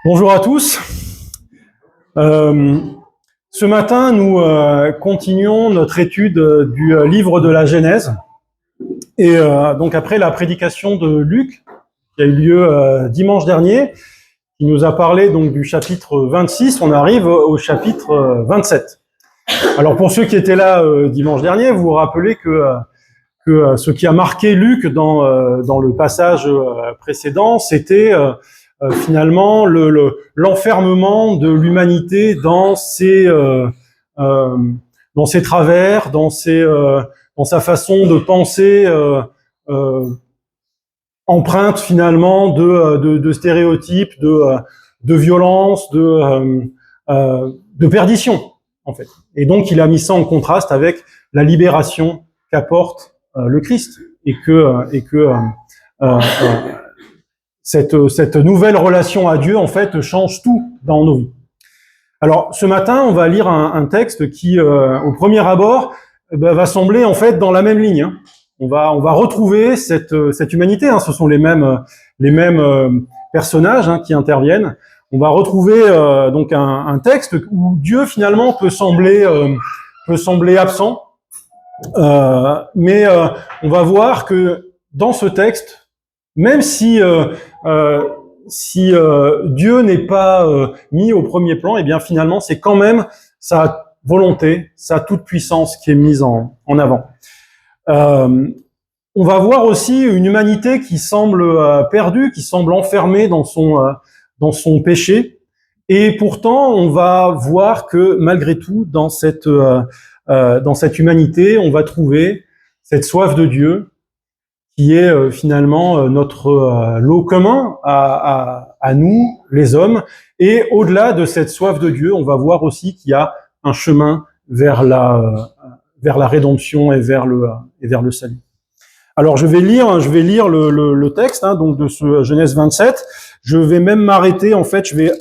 Bonjour à tous. Ce matin, nous continuons notre étude du livre de la Genèse. Et donc après la prédication de Luc, qui a eu lieu dimanche dernier, qui nous a parlé donc du chapitre 26, on arrive au chapitre 27. Alors pour ceux qui étaient là dimanche dernier, vous vous rappelez que ce qui a marqué Luc dans le passage précédent, c'était finalement l'enfermement de l'humanité dans ses travers, dans sa façon de penser, empreinte finalement de stéréotypes, de violence, de perdition en fait. Et donc il a mis ça en contraste avec la libération qu'apporte le Christ, et que cette nouvelle relation à Dieu, en fait, change tout dans nos vies. Alors, ce matin, on va lire un texte qui, au premier abord, va sembler, en fait, dans la même ligne. Hein. On va retrouver cette humanité. Hein. Ce sont les mêmes personnages qui interviennent. On va retrouver donc un texte où Dieu, finalement, peut sembler absent. Mais on va voir que dans ce texte, même si Dieu n'est pas mis au premier plan, et bien finalement c'est quand même sa volonté, sa toute puissance qui est mise en avant. On va voir aussi une humanité qui semble perdue, qui semble enfermée dans son péché, et pourtant on va voir que malgré tout dans cette humanité, on va trouver cette soif de Dieu qui est finalement notre lot commun à nous, les hommes. Et au-delà de cette soif de Dieu, on va voir aussi qu'il y a un chemin vers la rédemption et vers le salut. Alors je vais lire le texte donc de ce Genèse 27. Je vais même m'arrêter, en fait, je vais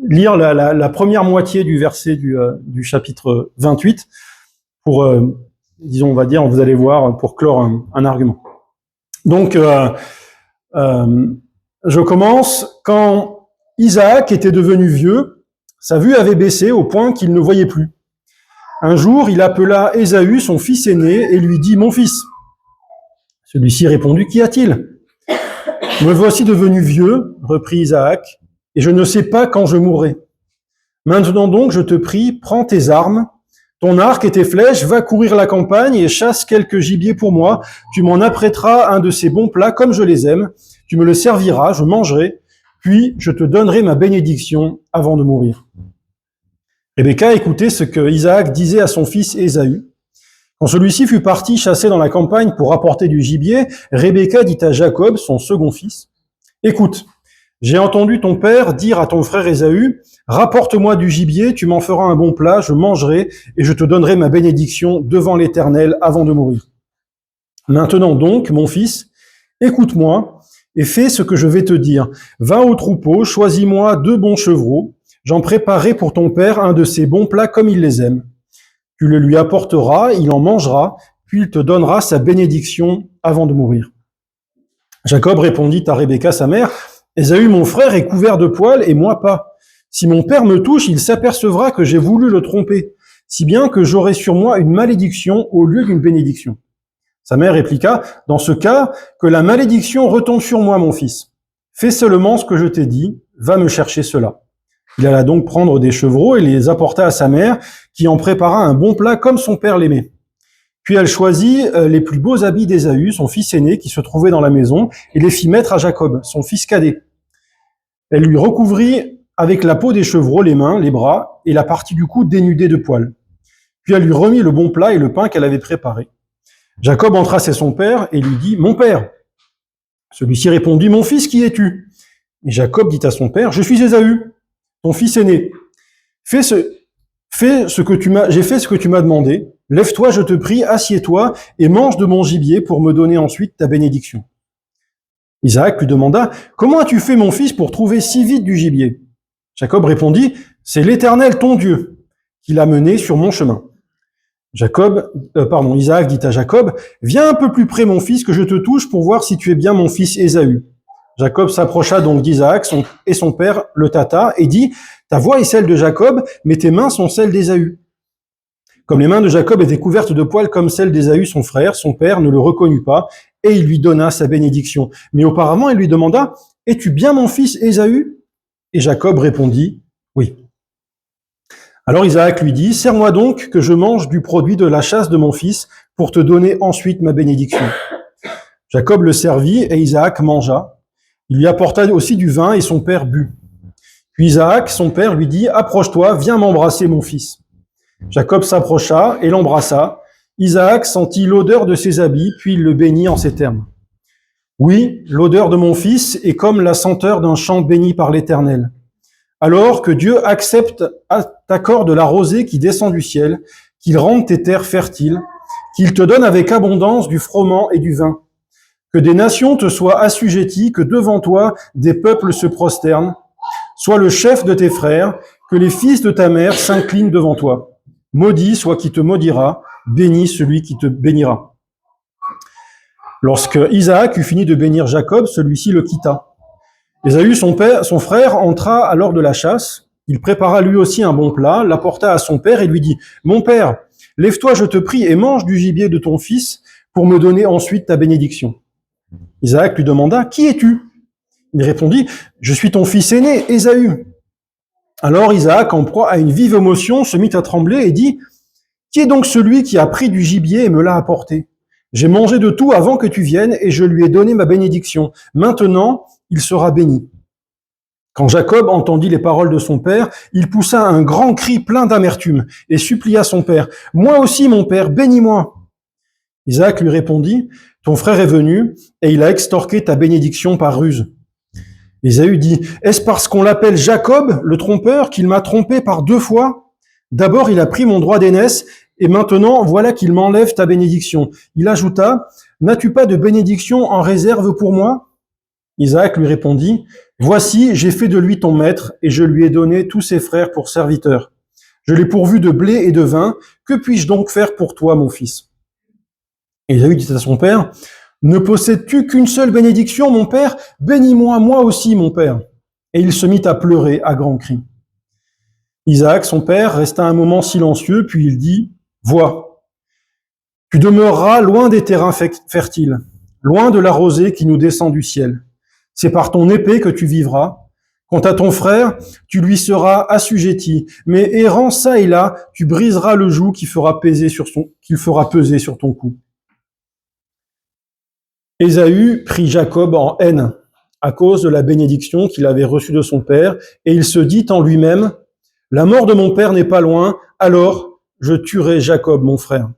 lire la première moitié du verset du chapitre 28 pour, disons, on va dire, vous allez voir, pour clore un argument. Donc, je commence. Quand Isaac était devenu vieux, sa vue avait baissé au point qu'il ne voyait plus. Un jour, il appela Ésaü, son fils aîné, et lui dit « Mon fils ». Celui-ci répondit « Qu'y a-t-il » ? « Me voici devenu vieux, reprit Isaac, et je ne sais pas quand je mourrai. Maintenant donc, je te prie, prends tes armes, ton arc et tes flèches, va courir la campagne et chasse quelques gibiers pour moi. Tu m'en apprêteras un de ces bons plats comme je les aime. Tu me le serviras, je mangerai, puis je te donnerai ma bénédiction avant de mourir. » Rebecca écoutait ce que Isaac disait à son fils Ésaü. Quand celui-ci fut parti chasser dans la campagne pour apporter du gibier, Rebecca dit à Jacob, son second fils, « Écoute, j'ai entendu ton père dire à ton frère Ésaü, « Rapporte-moi du gibier, tu m'en feras un bon plat, je mangerai, et je te donnerai ma bénédiction devant l'Éternel avant de mourir. Maintenant donc, mon fils, écoute-moi et fais ce que je vais te dire. Va au troupeau, choisis-moi 2 bons chevreaux, j'en préparerai pour ton père un de ces bons plats comme il les aime. Tu le lui apporteras, il en mangera, puis il te donnera sa bénédiction avant de mourir. » Jacob répondit à Rebecca, sa mère, « Ésaü, mon frère, est couvert de poils et moi pas. Si mon père me touche, il s'apercevra que j'ai voulu le tromper, si bien que j'aurai sur moi une malédiction au lieu d'une bénédiction. » Sa mère répliqua, « Dans ce cas, que la malédiction retombe sur moi, mon fils. Fais seulement ce que je t'ai dit, va me chercher cela. » Il alla donc prendre des chevreaux et les apporta à sa mère, qui en prépara un bon plat comme son père l'aimait. Puis elle choisit les plus beaux habits d'Ésaü, son fils aîné, qui se trouvait dans la maison, et les fit mettre à Jacob, son fils cadet. Elle lui recouvrit avec la peau des chevreaux les mains, les bras, et la partie du cou dénudée de poils. Puis elle lui remit le bon plat et le pain qu'elle avait préparé. Jacob entra chez son père et lui dit « Mon père !» Celui-ci répondit « Mon fils, qui es-tu » Et Jacob dit à son père « Je suis Ésaü, ton fils aîné. J'ai fait ce que tu m'as demandé. Lève-toi, je te prie, assieds-toi et mange de mon gibier pour me donner ensuite ta bénédiction. » Isaac lui demanda « Comment as-tu fait, mon fils, pour trouver si vite du gibier ?» Jacob répondit « C'est l'Éternel, ton Dieu, qui l'a mené sur mon chemin. » Isaac dit à Jacob « Viens un peu plus près, mon fils, que je te touche pour voir si tu es bien mon fils Ésaü. » Jacob s'approcha donc d'Isaac et son père le tâta et dit, « Ta voix est celle de Jacob, mais tes mains sont celles d'Ésaü. » Comme les mains de Jacob étaient couvertes de poils comme celles d'Ésaü, son frère, son père ne le reconnut pas, et il lui donna sa bénédiction. Mais auparavant, il lui demanda, « Es-tu bien mon fils Ésaü ?» Et Jacob répondit, « Oui. » Alors Isaac lui dit, « Sers-moi donc que je mange du produit de la chasse de mon fils, pour te donner ensuite ma bénédiction. » Jacob le servit, et Isaac mangea. Il lui apporta aussi du vin, et son père but. Puis Isaac, son père, lui dit, « Approche-toi, viens m'embrasser, mon fils. » Jacob s'approcha et l'embrassa. Isaac sentit l'odeur de ses habits, puis il le bénit en ces termes. « Oui, l'odeur de mon fils est comme la senteur d'un champ béni par l'Éternel. Alors que Dieu t'accorde la rosée qui descend du ciel, qu'il rende tes terres fertiles, qu'il te donne avec abondance du froment et du vin. Que des nations te soient assujetties, que devant toi des peuples se prosternent. Sois le chef de tes frères, que les fils de ta mère s'inclinent devant toi. Maudit soit qui te maudira, béni celui qui te bénira. » Lorsque Isaac eut fini de bénir Jacob, celui-ci le quitta. Ésaü, son frère, entra alors de la chasse. Il prépara lui aussi un bon plat, l'apporta à son père et lui dit, « Mon père, lève-toi, je te prie, et mange du gibier de ton fils pour me donner ensuite ta bénédiction. » Isaac lui demanda, « Qui es-tu » Il répondit, « Je suis ton fils aîné, Ésaü. » Alors Isaac, en proie à une vive émotion, se mit à trembler et dit, « Qui est donc celui qui a pris du gibier et me l'a apporté ? J'ai mangé de tout avant que tu viennes et je lui ai donné ma bénédiction. Maintenant, il sera béni. » Quand Jacob entendit les paroles de son père, il poussa un grand cri plein d'amertume et supplia son père, « Moi aussi, mon père, bénis-moi. » Isaac lui répondit, « Ton frère est venu et il a extorqué ta bénédiction par ruse. » Ésaü dit, « Est-ce parce qu'on l'appelle Jacob, le trompeur, qu'il m'a trompé par 2 fois ? D'abord, il a pris mon droit d'aînesse, et maintenant, voilà qu'il m'enlève ta bénédiction. » Il ajouta, « N'as-tu pas de bénédiction en réserve pour moi ?» Isaac lui répondit, « Voici, j'ai fait de lui ton maître, et je lui ai donné tous ses frères pour serviteurs. Je l'ai pourvu de blé et de vin. Que puis-je donc faire pour toi, mon fils ?» Ésaü dit à son père, « Ne possèdes-tu qu'une seule bénédiction, mon père ? Bénis-moi, moi aussi, mon père. » Et il se mit à pleurer à grands cris. Isaac, son père, resta un moment silencieux, puis il dit, « Vois, tu demeureras loin des terrains fertiles, loin de la rosée qui nous descend du ciel. C'est par ton épée que tu vivras. Quant à ton frère, tu lui seras assujetti, mais errant çà et là, tu briseras le joug qu'il fera peser sur ton cou. » Ésaü prit Jacob en haine à cause de la bénédiction qu'il avait reçue de son père, et il se dit en lui-même, « La mort de mon père n'est pas loin, alors je tuerai Jacob, mon frère. »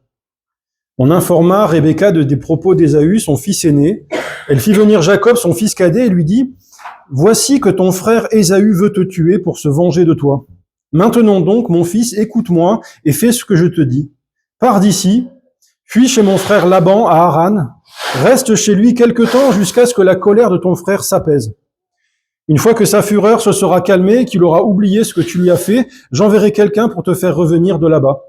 On informa Rebecca des propos d'Ésaü, son fils aîné. Elle fit venir Jacob, son fils cadet, et lui dit, « Voici que ton frère Ésaü veut te tuer pour se venger de toi. Maintenant donc, mon fils, écoute-moi et fais ce que je te dis. Pars d'ici, fuis chez mon frère Laban à Haran. Reste chez lui quelque temps jusqu'à ce que la colère de ton frère s'apaise. Une fois que sa fureur se sera calmée et qu'il aura oublié ce que tu lui as fait, j'enverrai quelqu'un pour te faire revenir de là-bas.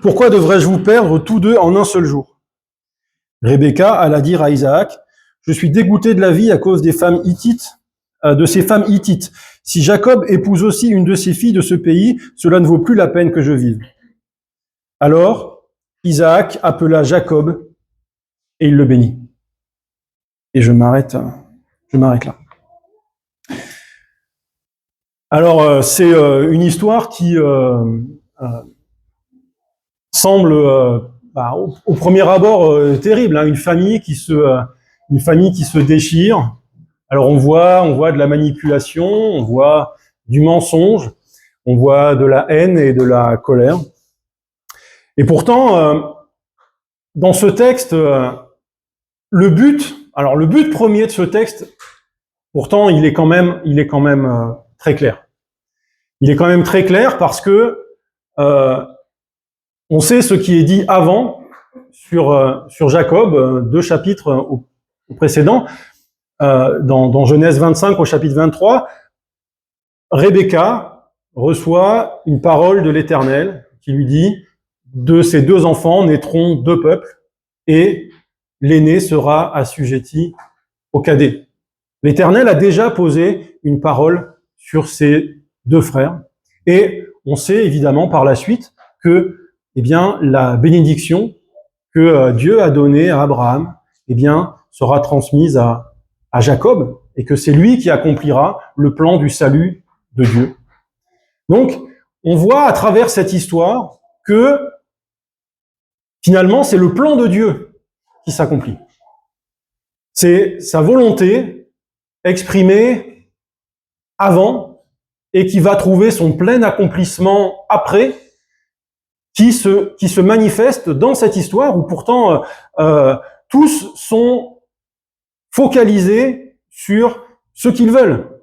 Pourquoi devrais-je vous perdre tous deux en un seul jour ?» Rebecca alla dire à Isaac, « Je suis dégoûtée de la vie à cause des femmes hittites, de ces femmes hittites. Si Jacob épouse aussi une de ses filles de ce pays, cela ne vaut plus la peine que je vive. » Alors Isaac appela Jacob et il le bénit. Et je m'arrête là. Alors, c'est une histoire qui semble, au premier abord, terrible, hein, une famille qui se déchire. Alors, on voit de la manipulation, on voit du mensonge, on voit de la haine et de la colère. Et pourtant, dans ce texte, le but premier de ce texte, pourtant, il est quand même très clair. Il est quand même très clair parce que on sait ce qui est dit avant sur Jacob, 2 chapitres au précédent, dans Genèse 25 au chapitre 23, Rebecca reçoit une parole de l'Éternel qui lui dit « De ces 2 enfants naîtront 2 peuples et l'aîné sera assujetti au cadet. » L'Éternel a déjà posé une parole sur ces deux frères. Et on sait évidemment par la suite que, eh bien, la bénédiction que Dieu a donnée à Abraham, eh bien, sera transmise à Jacob, et que c'est lui qui accomplira le plan du salut de Dieu. Donc, on voit à travers cette histoire que, finalement, c'est le plan de Dieu qui s'accomplit. C'est sa volonté exprimée avant et qui va trouver son plein accomplissement après, qui se manifeste dans cette histoire où pourtant tous sont focalisés sur ce qu'ils veulent,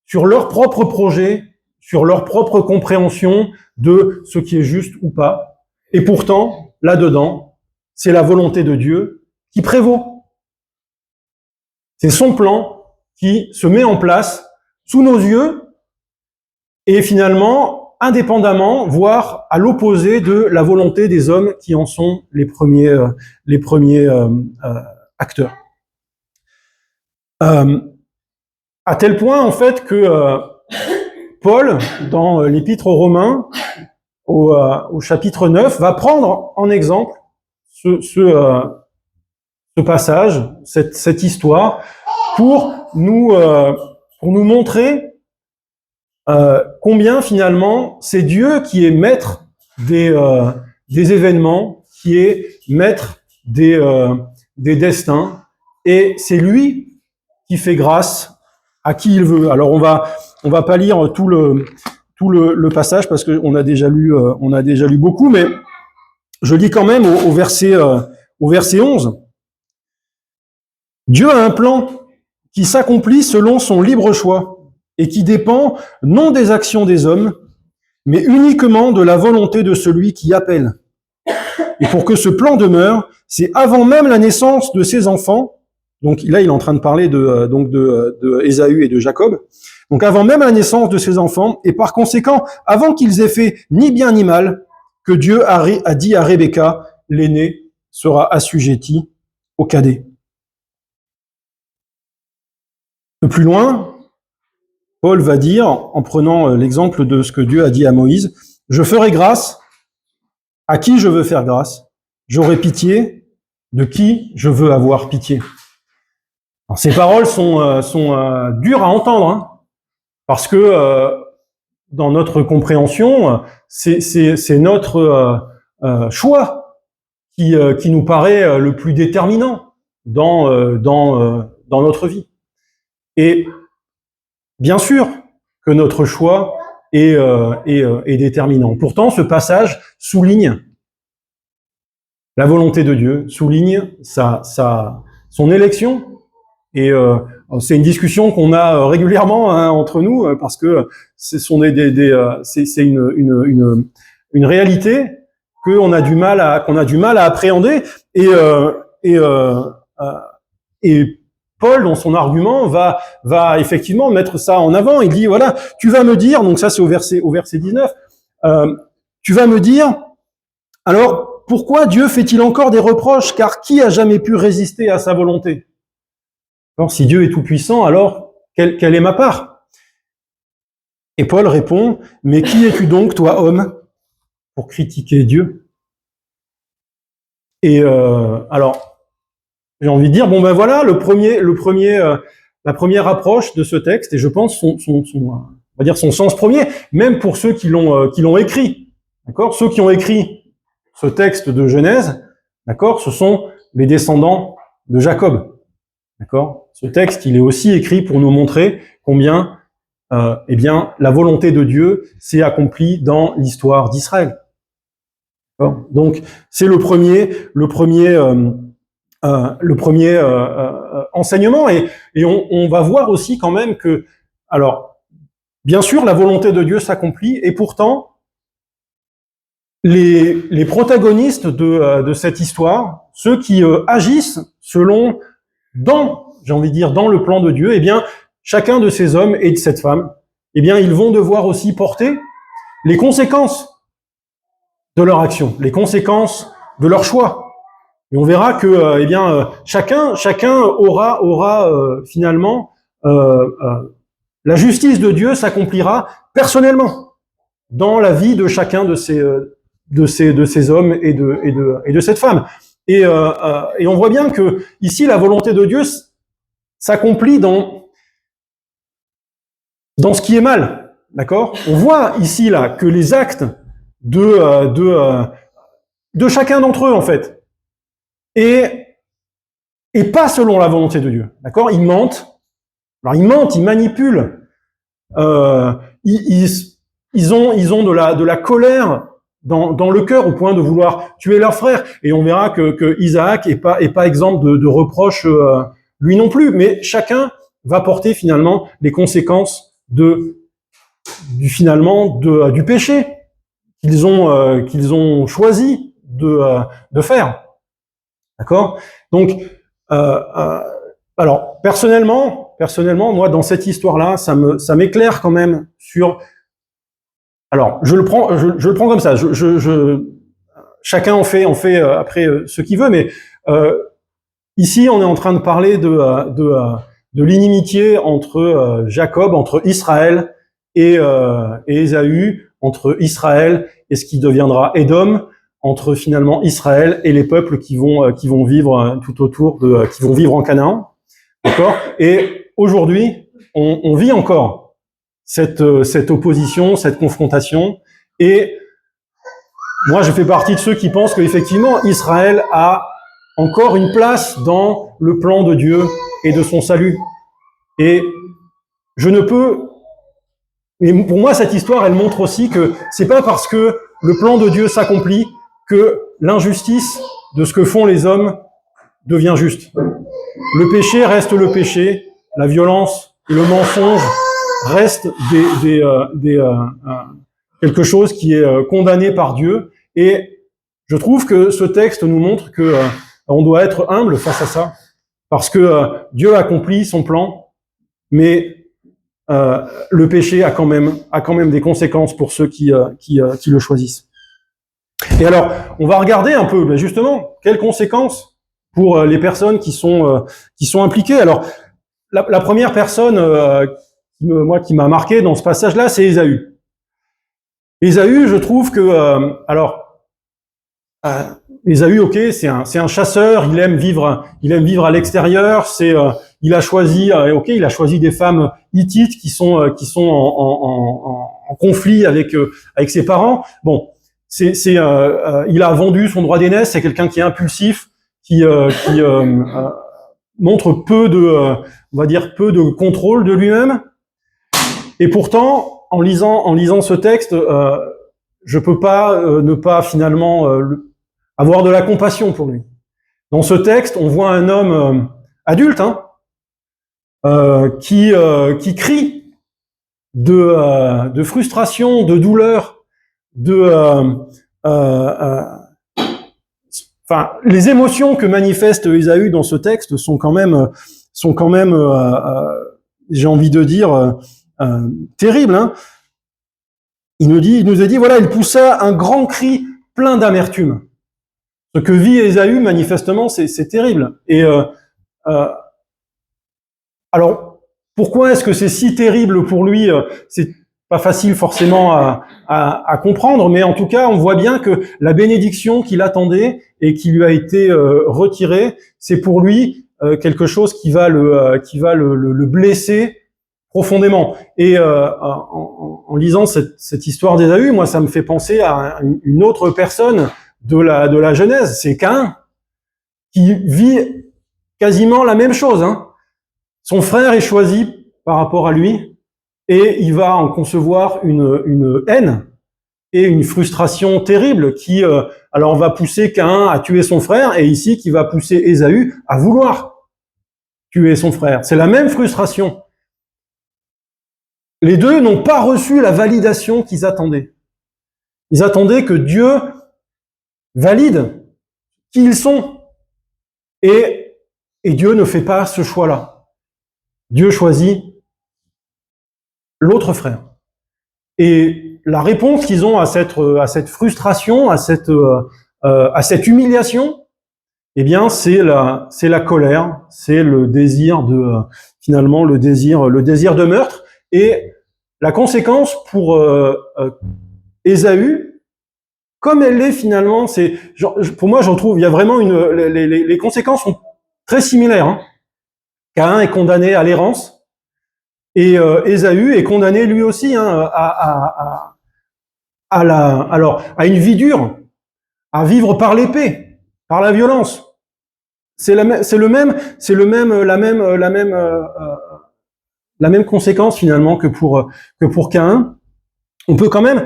sur leur propre projet, sur leur propre compréhension de ce qui est juste ou pas. Et pourtant, là-dedans, c'est la volonté de Dieu qui prévaut. C'est son plan qui se met en place sous nos yeux et finalement, indépendamment, voire à l'opposé de la volonté des hommes qui en sont les premiers acteurs. À tel point, en fait, que Paul, dans l'Épître aux Romains, au chapitre 9, va prendre en exemple ce passage, cette histoire, pour nous montrer combien finalement c'est Dieu qui est maître des événements, qui est maître des destins, et c'est lui qui fait grâce à qui il veut. Alors on va pas lire tout le passage parce qu'on a déjà lu beaucoup, mais je lis quand même au verset 11. Dieu a un plan qui s'accomplit selon son libre choix et qui dépend non des actions des hommes, mais uniquement de la volonté de celui qui appelle. Et pour que ce plan demeure, c'est avant même la naissance de ses enfants. Donc là, il est en train de parler de Ésaü et de Jacob. Donc avant même la naissance de ses enfants, et par conséquent, avant qu'ils aient fait ni bien ni mal, que Dieu a dit à Rebecca, l'aîné sera assujetti au cadet. Un peu plus loin, Paul va dire, en prenant l'exemple de ce que Dieu a dit à Moïse, « Je ferai grâce à qui je veux faire grâce. J'aurai pitié de qui je veux avoir pitié. » Alors, ces paroles sont dures à entendre, hein, parce que dans notre compréhension, c'est notre choix qui nous paraît le plus déterminant dans notre vie. Et bien sûr que notre choix est déterminant. Pourtant, ce passage souligne la volonté de Dieu, souligne son élection. Et c'est une discussion qu'on a régulièrement entre nous parce que c'est une réalité qu'on a du mal à appréhender. Et Paul, dans son argument, va effectivement mettre ça en avant. Il dit, voilà, tu vas me dire, donc ça c'est au verset 19, tu vas me dire, alors pourquoi Dieu fait-il encore des reproches? Car qui a jamais pu résister à sa volonté? Alors, si Dieu est tout-puissant, alors quelle est ma part? Et Paul répond, mais qui es-tu donc, toi, homme, pour critiquer Dieu? Et alors, j'ai envie de dire, bon ben voilà, la première approche de ce texte, et je pense on va dire son sens premier, même pour ceux qui l'ont écrit, d'accord? Ceux qui ont écrit ce texte de Genèse, d'accord, ce sont les descendants de Jacob, d'accord? Ce texte, il est aussi écrit pour nous montrer combien, eh bien, la volonté de Dieu s'est accomplie dans l'histoire d'Israël. Donc, c'est le premier enseignement, et on va voir aussi quand même que, alors, bien sûr, la volonté de Dieu s'accomplit, et pourtant, les protagonistes de cette histoire, ceux qui agissent selon, j'ai envie de dire, dans le plan de Dieu, eh bien, chacun de ces hommes et de cette femme, eh bien, ils vont devoir aussi porter les conséquences de leur action, les conséquences de leur choix. Et on verra que, chacun aura finalement la justice de Dieu s'accomplira personnellement dans la vie de chacun de ces hommes et de cette femme. Et on voit bien que ici la volonté de Dieu s'accomplit dans ce qui est mal, d'accord? On voit ici là que les actes de chacun d'entre eux en fait, et pas selon la volonté de Dieu, d'accord? Ils mentent. Alors ils mentent, ils manipulent. Ils ont de la colère dans le cœur au point de vouloir tuer leur frère. Et on verra que Isaac est pas exempt de reproches lui non plus. Mais chacun va porter finalement les conséquences du péché qu'ils ont choisi de faire. D'accord? Donc alors personnellement, moi dans cette histoire-là, ça m'éclaire quand même sur. Alors je le prends comme ça. Chacun en fait après ce qu'il veut, mais ici on est en train de parler de l'inimitié entre Jacob, entre Israël et Ésaü, entre Israël et ce qui deviendra Édom, entre finalement Israël et les peuples qui vont vivre tout autour qui vont vivre en Canaan. D'accord? Et aujourd'hui, on vit encore cette opposition, cette confrontation. Et moi, je fais partie de ceux qui pensent qu'effectivement, Israël a encore une place dans le plan de Dieu et de son salut. Et je ne peux... Mais pour moi, cette histoire, elle montre aussi que c'est pas parce que le plan de Dieu s'accomplit que l'injustice de ce que font les hommes devient juste. Le péché reste le péché, la violence et le mensonge restent quelque chose qui est condamné par Dieu. Et je trouve que ce texte nous montre que on doit être humble face à ça, parce que Dieu accomplit son plan, mais le péché a quand même des conséquences pour ceux qui le choisissent. Et alors, on va regarder un peu, justement, quelles conséquences pour les personnes qui sont impliquées. Alors, la première personne qui m'a marqué dans ce passage-là, c'est Ésaü. Ésaü, je trouve que Ésaü, ok, c'est un chasseur, il aime vivre à l'extérieur, il a choisi des femmes hittites qui sont en conflit avec ses parents. Bon, il a vendu son droit d'aînesse, c'est quelqu'un qui est impulsif, qui montre peu de contrôle de lui-même. Et pourtant, en lisant ce texte, je peux pas ne pas finalement avoir de la compassion pour lui. Dans ce texte, on voit un homme adulte, qui crie de frustration, de douleur, enfin, les émotions que manifeste Ésaü dans ce texte sont quand même, j'ai envie de dire, terribles. Hein. Il nous a dit, voilà, il poussa un grand cri plein d'amertume. Ce que vit Ésaü, manifestement, c'est terrible. Et alors, pourquoi est-ce que c'est si terrible pour lui? C'est pas facile forcément à comprendre, mais en tout cas, on voit bien que la bénédiction qu'il attendait et qui lui a été retirée, c'est pour lui quelque chose qui va le blesser profondément. Et en lisant cette histoire d'Ésaü, moi, ça me fait penser à une autre personne de la Genèse, c'est Caïn, qui vit quasiment la même chose. Hein. Son frère est choisi par rapport à lui, et il va en concevoir une haine et une frustration terrible qui, alors, va pousser Caïn à tuer son frère, et ici, qui va pousser Ésaü à vouloir tuer son frère. C'est la même frustration. Les deux n'ont pas reçu la validation qu'ils attendaient. Ils attendaient que Dieu valide qui ils sont. Et Dieu ne fait pas ce choix-là. Dieu choisit l'autre frère. Et la réponse qu'ils ont à cette frustration, à cette humiliation, eh bien, c'est la colère, c'est le désir finalement, le désir de meurtre. Et la conséquence pour Ésaü, comme elle l'est finalement, pour moi, j'en trouve, il y a vraiment les conséquences sont très similaires. Hein. Caïn est condamné à l'errance, et Ésaü est condamné lui aussi hein, à une vie dure, à vivre par l'épée, par la violence. La même conséquence finalement que pour Caïn. On peut quand même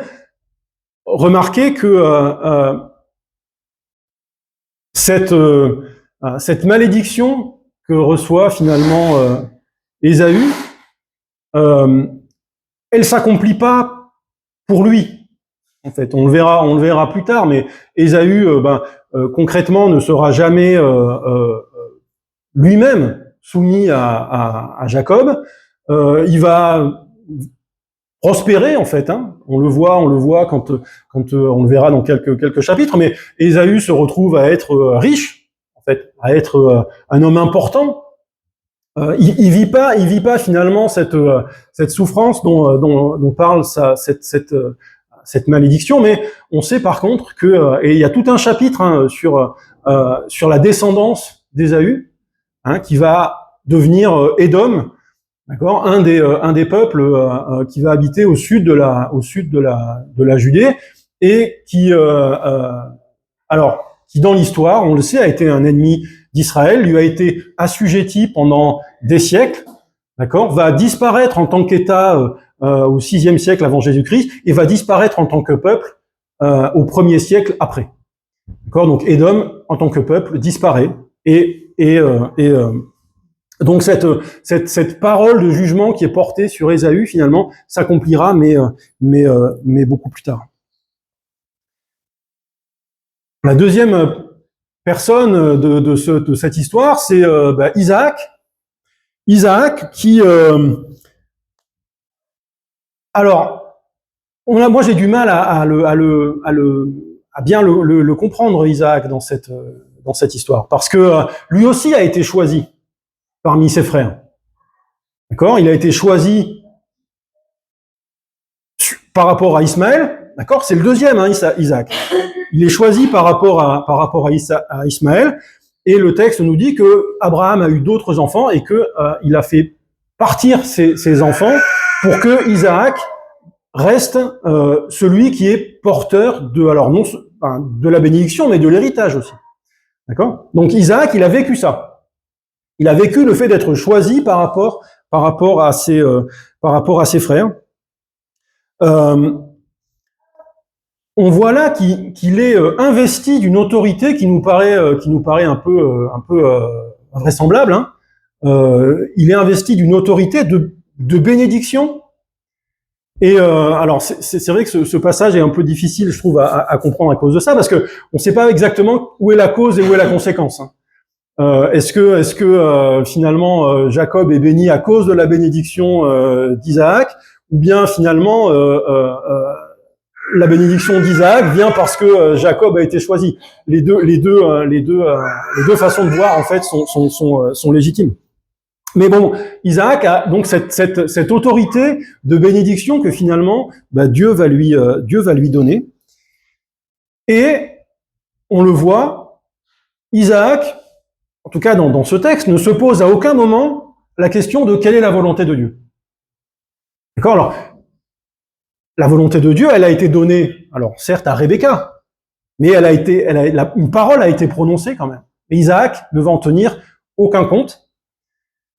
remarquer que cette malédiction que reçoit finalement Ésaü, elle s'accomplit pas pour lui. En fait, on le verra plus tard, mais Ésaü, concrètement, ne sera jamais lui-même soumis à Jacob. Il va prospérer en fait. Hein. On le voit quand on le verra dans quelques chapitres. Mais Ésaü se retrouve à être riche, en fait, à être un homme important. Il vit pas finalement cette souffrance dont parle cette malédiction, mais on sait par contre que et il y a tout un chapitre hein, sur la descendance d'Ésaü, hein, qui va devenir Édom, d'accord, un des peuples qui va habiter au sud de la Judée et qui dans l'histoire, on le sait, a été un ennemi d'Israël, lui a été assujetti pendant des siècles, d'accord, va disparaître en tant qu'État au VIe siècle avant Jésus-Christ et va disparaître en tant que peuple au 1er siècle après. D'accord, donc Édom en tant que peuple disparaît donc cette parole de jugement qui est portée sur Ésaü finalement s'accomplira mais beaucoup plus tard. La deuxième personne de cette histoire, c'est Isaac. Isaac qui moi j'ai du mal à bien le comprendre Isaac dans cette histoire parce que lui aussi a été choisi parmi ses frères. D'accord ? Il a été choisi par rapport à Ismaël. D'accord ? C'est le deuxième, hein, Isaac. Il est choisi par rapport à Ismaël. Et le texte nous dit que Abraham a eu d'autres enfants et que il a fait partir ses enfants pour que Isaac reste celui qui est porteur de la bénédiction, mais de l'héritage aussi. D'accord ? Donc Isaac, il a vécu ça. Il a vécu le fait d'être choisi par rapport à ses frères. On voit là qu'il est investi d'une autorité qui nous paraît un peu invraisemblable. Hein. Il est investi d'une autorité de bénédiction. Et alors c'est vrai que ce passage est un peu difficile, je trouve, à comprendre à cause de ça, parce que on ne sait pas exactement où est la cause et où est la conséquence. Hein. Est-ce que finalement Jacob est béni à cause de la bénédiction d'Isaac, ou bien finalement la bénédiction d'Isaac vient parce que Jacob a été choisi. Les deux façons de voir en fait sont légitimes. Mais bon, Isaac a donc cette autorité de bénédiction que finalement Dieu va lui donner. Et on le voit, Isaac, en tout cas dans ce texte, ne se pose à aucun moment la question de quelle est la volonté de Dieu. D'accord ? Alors, la volonté de Dieu, elle a été donnée, alors certes à Rebecca, mais une parole a été prononcée quand même. Et Isaac ne va en tenir aucun compte.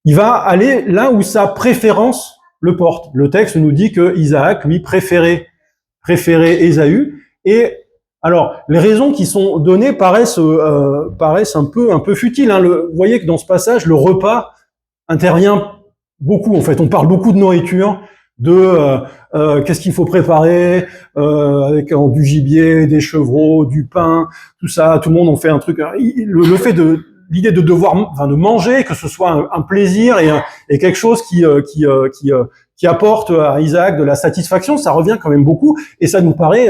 Il va aller là où sa préférence le porte. Le texte nous dit que Isaac, lui, préférait Ésaü. Et alors, les raisons qui sont données paraissent un peu futiles. Hein. Vous voyez que dans ce passage, le repas intervient beaucoup. En fait, on parle beaucoup de nourriture, qu'est-ce qu'il faut préparer, avec du gibier, des chevreaux, du pain, tout ça. Tout le monde en fait un truc. Le fait l'idée de de manger, que ce soit un plaisir et quelque chose qui apporte à Isaac de la satisfaction, ça revient quand même beaucoup et ça nous paraît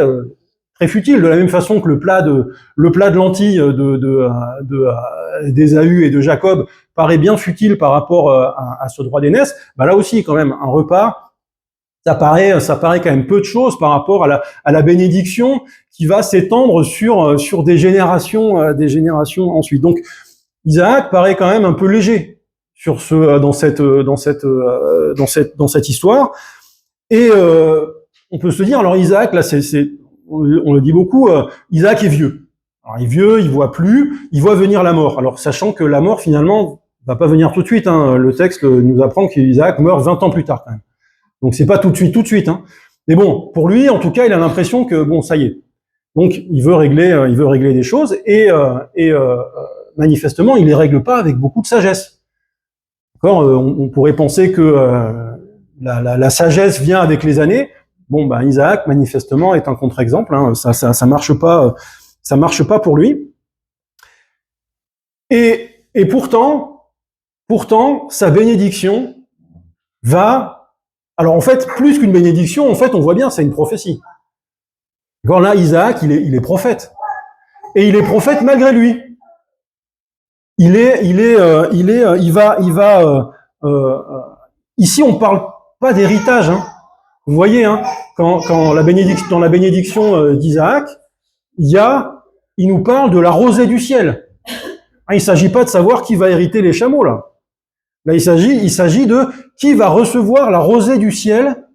très futile, de la même façon que le plat de lentilles d'Ésaü et de Jacob paraît bien futile par rapport à ce droit d'aînesse. Bah là aussi, quand même, un repas, ça paraît quand même peu de choses par rapport à la bénédiction qui va s'étendre sur des générations ensuite. Donc, Isaac paraît quand même un peu léger sur dans cette histoire. Et on peut se dire, alors Isaac, là, on le dit beaucoup, Isaac est vieux. Alors il est vieux, il voit plus, il voit venir la mort. Alors sachant que la mort finalement va pas venir tout de suite. Hein. Le texte nous apprend qu'Isaac meurt 20 ans plus tard quand même. Donc c'est pas tout de suite. Hein. Mais bon, pour lui, en tout cas, il a l'impression que bon, ça y est. Donc il veut régler des choses et manifestement, il les règle pas avec beaucoup de sagesse. D'accord, on pourrait penser que la sagesse vient avec les années. Bon, ben Isaac manifestement est un contre-exemple. Hein. Ça marche pas pour lui. Et pourtant, sa bénédiction va. Alors en fait, plus qu'une bénédiction, en fait, on voit bien, c'est une prophétie. Quand là, Isaac, il est prophète, et il est prophète malgré lui. Ici, on parle pas d'héritage. Hein. Vous voyez, hein, quand dans la bénédiction d'Isaac, il nous parle de la rosée du ciel. Hein, il s'agit pas de savoir qui va hériter les chameaux là. Là, il s'agit de qui va recevoir la rosée du ciel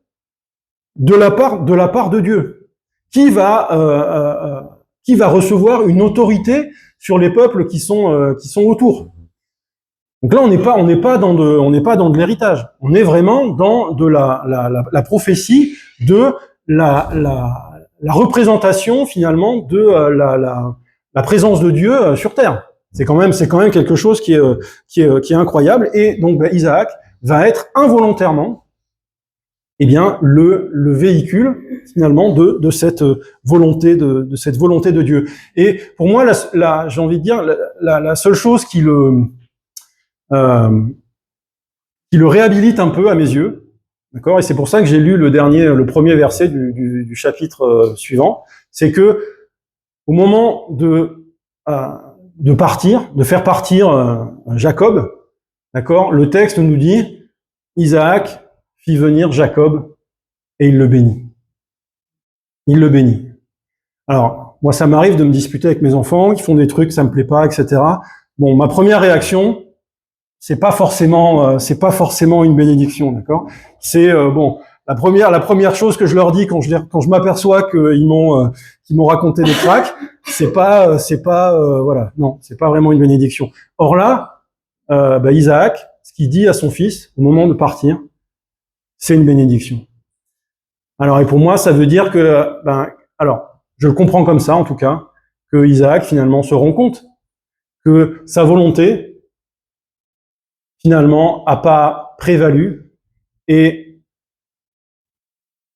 de la part de Dieu. Qui va recevoir une autorité sur les peuples qui sont autour. Donc là, on n'est pas dans de l'héritage. On est vraiment dans de la prophétie de la représentation finalement de la présence de Dieu sur terre. C'est quand même quelque chose qui est incroyable. Et donc Isaac va être involontairement, le véhicule finalement de cette volonté de Dieu. Et pour moi, j'ai envie de dire la seule chose qui le réhabilite un peu à mes yeux, d'accord. Et c'est pour ça que j'ai lu le premier verset du chapitre suivant, c'est que au moment de faire partir Jacob, d'accord, le texte nous dit Isaac fit venir Jacob et il le bénit. Il le bénit. Alors, moi, ça m'arrive de me disputer avec mes enfants qui font des trucs, ça me plaît pas, etc. Bon, ma première réaction, c'est pas forcément une bénédiction, d'accord. C'est la première chose que je leur dis quand je m'aperçois qu'ils m'ont raconté des cracks, c'est pas non, c'est pas vraiment une bénédiction. Or là, Isaac, ce qu'il dit à son fils au moment de partir, c'est une bénédiction. Alors, et pour moi, ça veut dire que, je le comprends comme ça, en tout cas, que Isaac, finalement, se rend compte que sa volonté, finalement, a pas prévalu et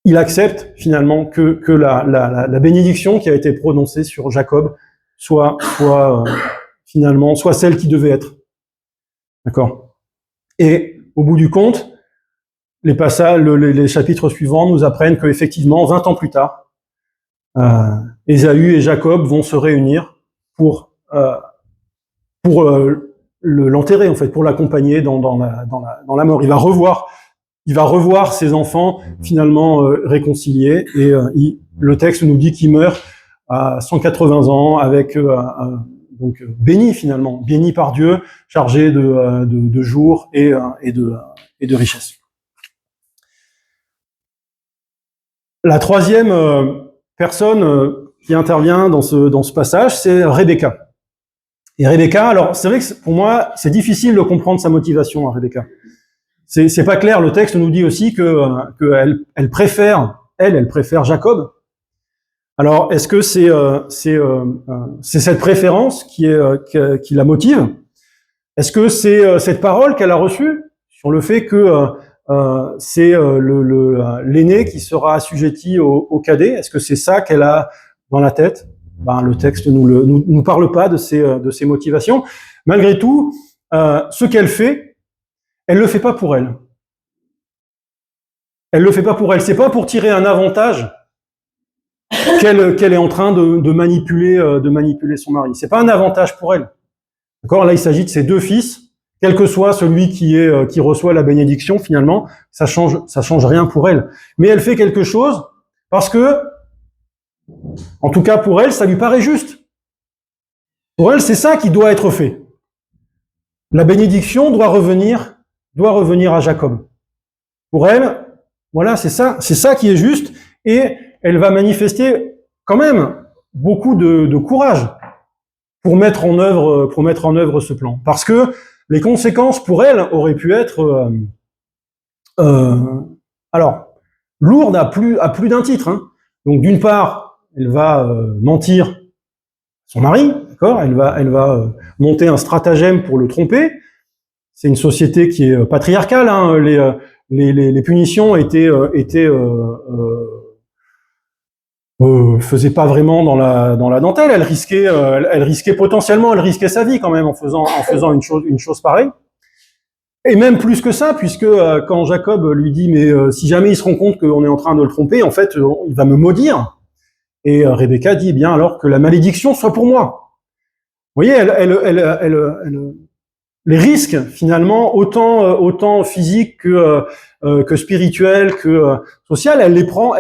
il accepte, finalement, que la bénédiction qui a été prononcée sur Jacob soit celle qui devait être. D'accord? Et, au bout du compte, les chapitres suivants nous apprennent qu'effectivement, 20 ans plus tard, Ésaü et Jacob vont se réunir pour l'enterrer, en fait, pour l'accompagner dans la mort. Il va revoir ses enfants finalement réconciliés, et le texte nous dit qu'il meurt à 180 ans avec donc béni finalement, béni par Dieu, chargé de jours et de richesses. La troisième personne qui intervient dans ce passage, c'est Rebecca. Et Rebecca, alors c'est vrai que pour moi, c'est difficile de comprendre sa motivation à Rebecca. C'est pas clair. Le texte nous dit aussi que elle préfère Jacob. Alors est-ce que c'est cette préférence qui la motive? Est-ce que c'est cette parole qu'elle a reçue sur le fait que c'est l'aîné qui sera assujetti au cadet? Est-ce que c'est ça qu'elle a dans la tête? Le texte nous parle pas de ses motivations. Malgré tout, ce qu'elle fait, elle le fait pas pour elle. Elle le fait pas pour elle. C'est pas pour tirer un avantage qu'elle est en train de manipuler son mari. C'est pas un avantage pour elle. D'accord? Là, il s'agit de ses deux fils, quel que soit celui qui reçoit la bénédiction, finalement, ça change rien pour elle. Mais elle fait quelque chose parce que, en tout cas pour elle, ça lui paraît juste. Pour elle, c'est ça qui doit être fait. La bénédiction doit revenir à Jacob. Pour elle, voilà, c'est ça qui est juste, et elle va manifester quand même beaucoup de courage pour mettre en œuvre ce plan. Parce que les conséquences pour elle auraient pu être alors lourdes à plus d'un titre. Hein. Donc d'une part, elle va mentir son mari, d'accord ? Elle va monter un stratagème pour le tromper. C'est une société qui est patriarcale. Hein. Les punitions faisait pas vraiment dans la dentelle. Elle risquait potentiellement, elle risquait sa vie quand même en faisant une chose pareille. Et même plus que ça, puisque quand Jacob lui dit mais si jamais il se rend compte qu'on est en train de le tromper, en fait, il va me maudire. Et Rebecca dit bien alors que la malédiction soit pour moi. Vous voyez, les risques finalement autant physiques que spirituels, que social, elle les prend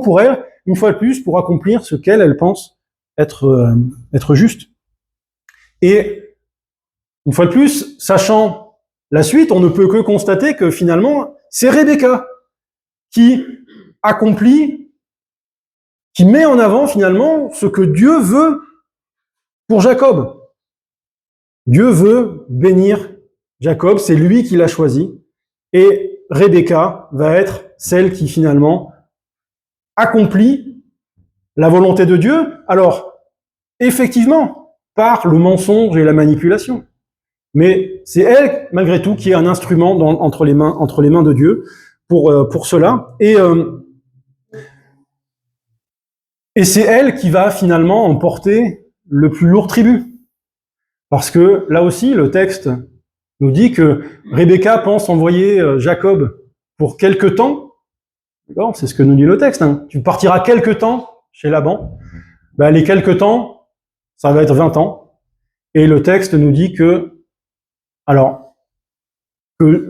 pour elle une fois de plus pour accomplir ce qu'elle pense être juste. Et une fois de plus, sachant la suite, on ne peut que constater que finalement c'est Rebecca qui accomplit, qui met en avant finalement ce que Dieu veut pour Jacob. Dieu veut bénir Jacob, c'est lui qui l'a choisi, et Rebecca va être celle qui finalement accomplit la volonté de Dieu, alors effectivement, par le mensonge et la manipulation. Mais c'est elle, malgré tout, qui est un instrument entre les mains de Dieu pour cela, et c'est elle qui va finalement emporter le plus lourd tribut. Parce que là aussi, le texte nous dit que Rebecca pense envoyer Jacob pour quelque temps. D'accord ? C'est ce que nous dit le texte. Hein. Tu partiras quelque temps chez Laban. Ben, les quelque temps, ça va être 20 ans. Et le texte nous dit que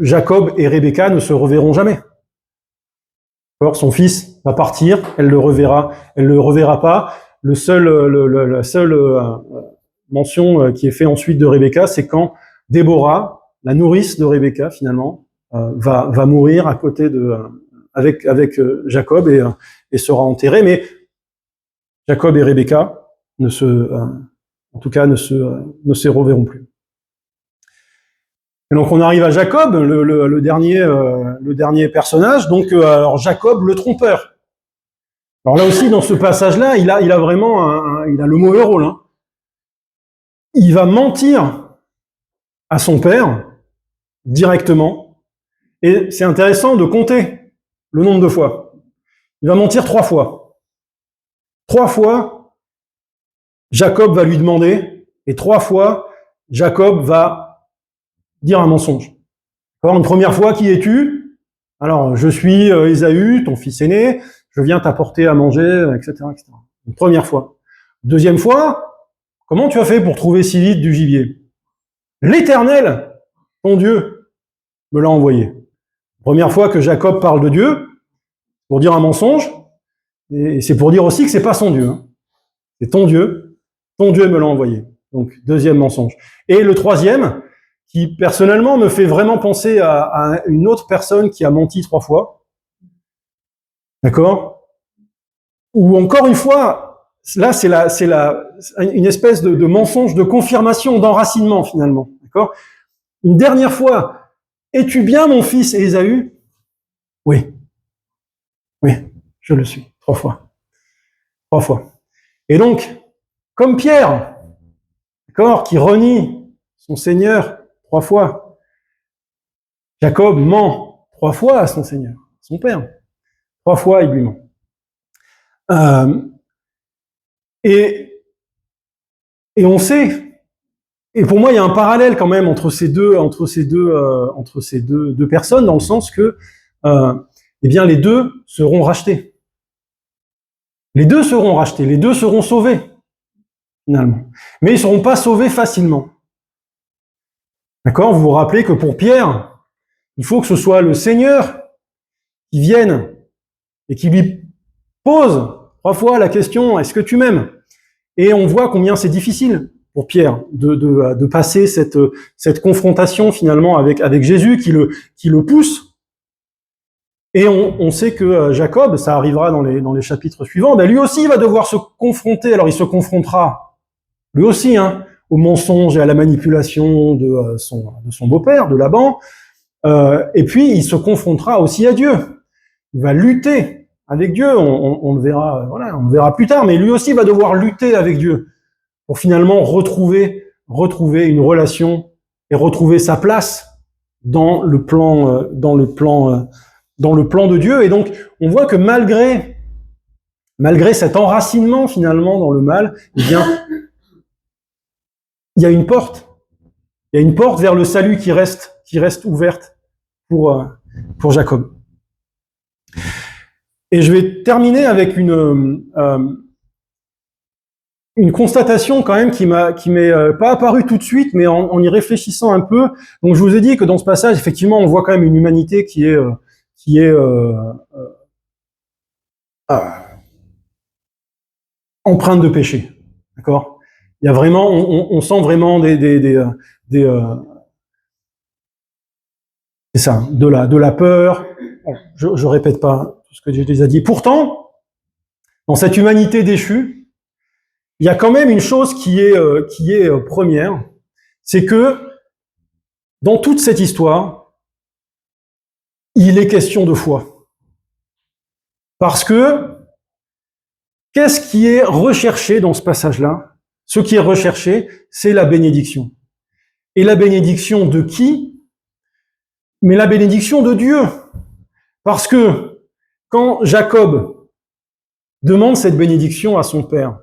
Jacob et Rebecca ne se reverront jamais. Alors, son fils va partir, elle le reverra pas. La seule mention qui est faite ensuite de Rebecca, c'est quand Déborah, la nourrice de Rebecca finalement, va mourir à côté avec Jacob et sera enterrée. Mais Jacob et Rebecca ne se reverront plus. Et donc on arrive à Jacob, le dernier personnage. Donc alors Jacob le trompeur. Alors là aussi dans ce passage-là, il a vraiment il a le mauvais rôle. Hein. Il va mentir à son père directement, et c'est intéressant de compter le nombre de fois. Il va mentir 3 fois. 3 fois, Jacob va lui demander, et 3 fois, Jacob va dire un mensonge. Alors, une première fois, qui es-tu ? Alors, je suis Ésaü, ton fils aîné, je viens t'apporter à manger, etc., etc. Une première fois. Deuxième fois, comment tu as fait pour trouver si vite du gibier ? L'Éternel, ton Dieu, me l'a envoyé. Première fois que Jacob parle de Dieu, pour dire un mensonge, et c'est pour dire aussi que c'est pas son Dieu. Hein. C'est ton Dieu me l'a envoyé. Donc, deuxième mensonge. Et le troisième, qui personnellement me fait vraiment penser à une autre personne qui a menti 3 fois. D'accord ? Ou encore une fois, là c'est une espèce de mensonge de confirmation, d'enracinement finalement. D'accord ? Une dernière fois, es-tu bien mon fils Ésaü ? Oui. Oui, je le suis. 3 fois. 3 fois. Et donc, comme Pierre, d'accord, qui renie son Seigneur 3 fois, Jacob ment 3 fois à son Seigneur, son Père. 3 fois, il lui ment. Et on sait, et pour moi, il y a un parallèle quand même entre ces deux personnes, dans le sens que, eh bien, les deux seront rachetés. Les deux seront rachetés, les deux seront sauvés, finalement. Mais ils ne seront pas sauvés facilement. D'accord? Vous vous rappelez que pour Pierre, il faut que ce soit le Seigneur qui vienne et qui lui pose 3 fois la question, est-ce que tu m'aimes? Et on voit combien c'est difficile pour Pierre de passer cette confrontation finalement avec Jésus qui le pousse. Et on sait que Jacob, ça arrivera dans les chapitres suivants, ben lui aussi va devoir se confronter. Alors il se confrontera lui aussi au mensonge et à la manipulation de son beau-père, de Laban. Et puis il se confrontera aussi à Dieu. Il va lutter avec Dieu. On le verra, voilà, on le verra plus tard. Mais lui aussi va devoir lutter avec Dieu pour finalement retrouver une relation et retrouver sa place dans le plan de Dieu. Et donc, on voit que malgré cet enracinement finalement dans le mal, eh bien, il y a une porte. Il y a une porte vers le salut qui reste ouverte pour Jacob. Et je vais terminer avec une constatation quand même qui m'est pas apparue tout de suite, mais en y réfléchissant un peu. Donc, je vous ai dit que dans ce passage, effectivement, on voit quand même une humanité qui est empreinte de péché, d'accord? Il y a vraiment, on sent vraiment c'est ça, de la peur. Bon, je répète pas tout ce que j'ai déjà dit. Pourtant, dans cette humanité déchue, il y a quand même une chose qui est première, c'est que dans toute cette histoire, il est question de foi. Parce que qu'est-ce qui est recherché dans ce passage-là? Ce qui est recherché, c'est la bénédiction. Et la bénédiction de qui? Mais la bénédiction de Dieu. Parce que quand Jacob demande cette bénédiction à son père,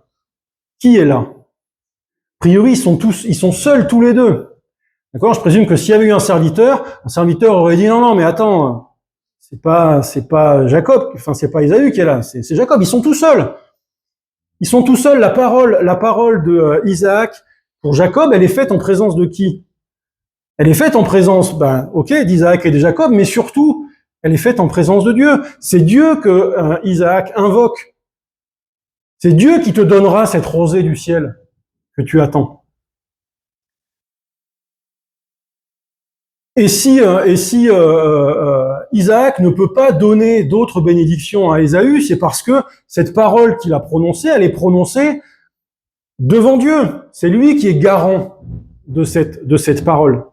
qui est là? A priori, ils sont seuls tous les deux. D'accord? Je présume que s'il y avait eu un serviteur aurait dit non, mais attends, c'est pas Jacob, enfin c'est pas Ésaü qui est là, c'est Jacob. Ils sont tous seuls. Ils sont tous seuls. La parole de Isaac pour Jacob, elle est faite en présence de qui? Elle est faite en présence, d'Isaac et de Jacob, mais surtout, elle est faite en présence de Dieu. C'est Dieu que Isaac invoque. C'est Dieu qui te donnera cette rosée du ciel que tu attends. Et si Isaac ne peut pas donner d'autres bénédictions à Ésaü, c'est parce que cette parole qu'il a prononcée, elle est prononcée devant Dieu. C'est lui qui est garant de cette parole.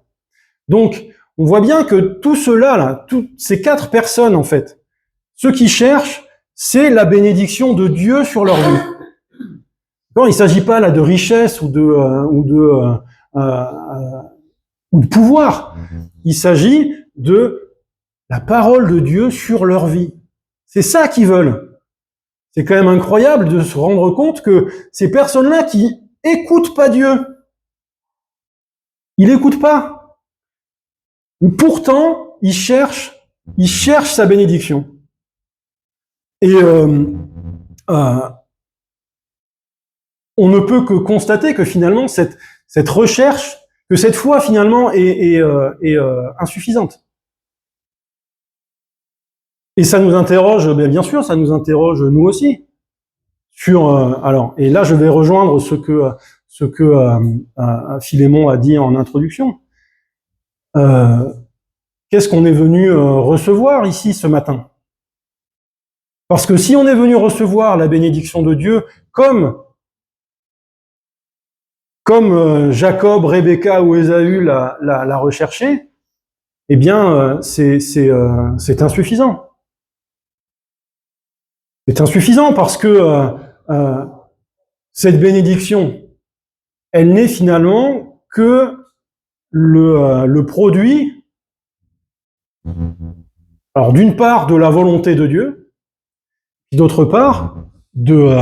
Donc, on voit bien que tout cela, là, toutes ces 4 personnes, en fait, ce qu'ils cherchent, c'est la bénédiction de Dieu sur leur vie. Non, il ne s'agit pas là de richesse ou de pouvoir. Il s'agit de la parole de Dieu sur leur vie. C'est ça qu'ils veulent. C'est quand même incroyable de se rendre compte que ces personnes-là qui écoutent pas Dieu, ils l'écoutent pas. Pourtant, ils cherchent sa bénédiction. Et on ne peut que constater que finalement cette recherche, que cette foi finalement est insuffisante. Et ça nous interroge, bien sûr, ça nous interroge nous aussi. Et là, je vais rejoindre ce que Philémon a dit en introduction. Qu'est-ce qu'on est venu recevoir ici ce matin? Parce que si on est venu recevoir la bénédiction de Dieu comme Jacob, Rebecca ou Ésaü l'a recherché, eh bien, c'est insuffisant. C'est insuffisant parce que cette bénédiction, elle n'est finalement que le produit, alors d'une part de la volonté de Dieu, puis d'autre part de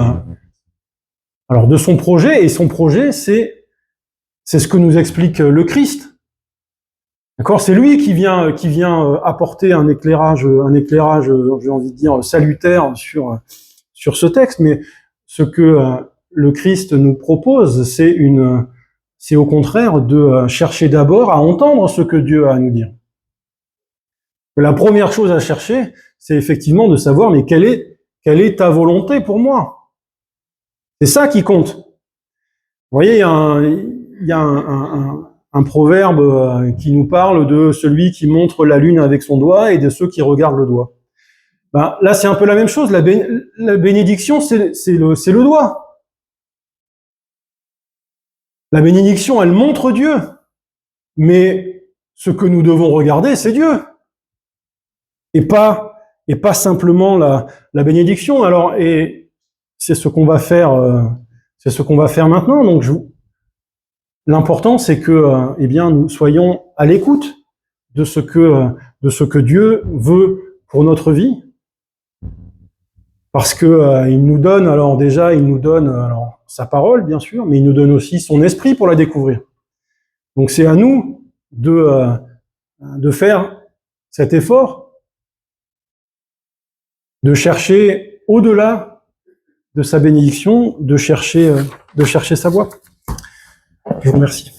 son projet, et son projet, c'est ce que nous explique le Christ. D'accord, c'est lui qui vient apporter un éclairage, j'ai envie de dire salutaire sur ce texte, mais ce que le Christ nous propose, c'est au contraire de chercher d'abord à entendre ce que Dieu a à nous dire. La première chose à chercher, c'est effectivement de savoir, mais quelle est ta volonté pour moi? C'est ça qui compte. Vous voyez, il y a un proverbe qui nous parle de celui qui montre la lune avec son doigt et de ceux qui regardent le doigt. Ben, là, c'est un peu la même chose. La bénédiction, c'est le doigt. La bénédiction, elle montre Dieu. Mais ce que nous devons regarder, c'est Dieu. Et pas simplement la bénédiction. Alors, et c'est ce qu'on va faire, maintenant. Donc, l'important, c'est que, eh bien, nous soyons à l'écoute de ce que Dieu veut pour notre vie. Parce que il nous donne, alors déjà, il nous donne sa parole, bien sûr, mais il nous donne aussi son esprit pour la découvrir. Donc c'est à nous de faire cet effort, de chercher au-delà de sa bénédiction, de chercher sa voie. Je vous remercie.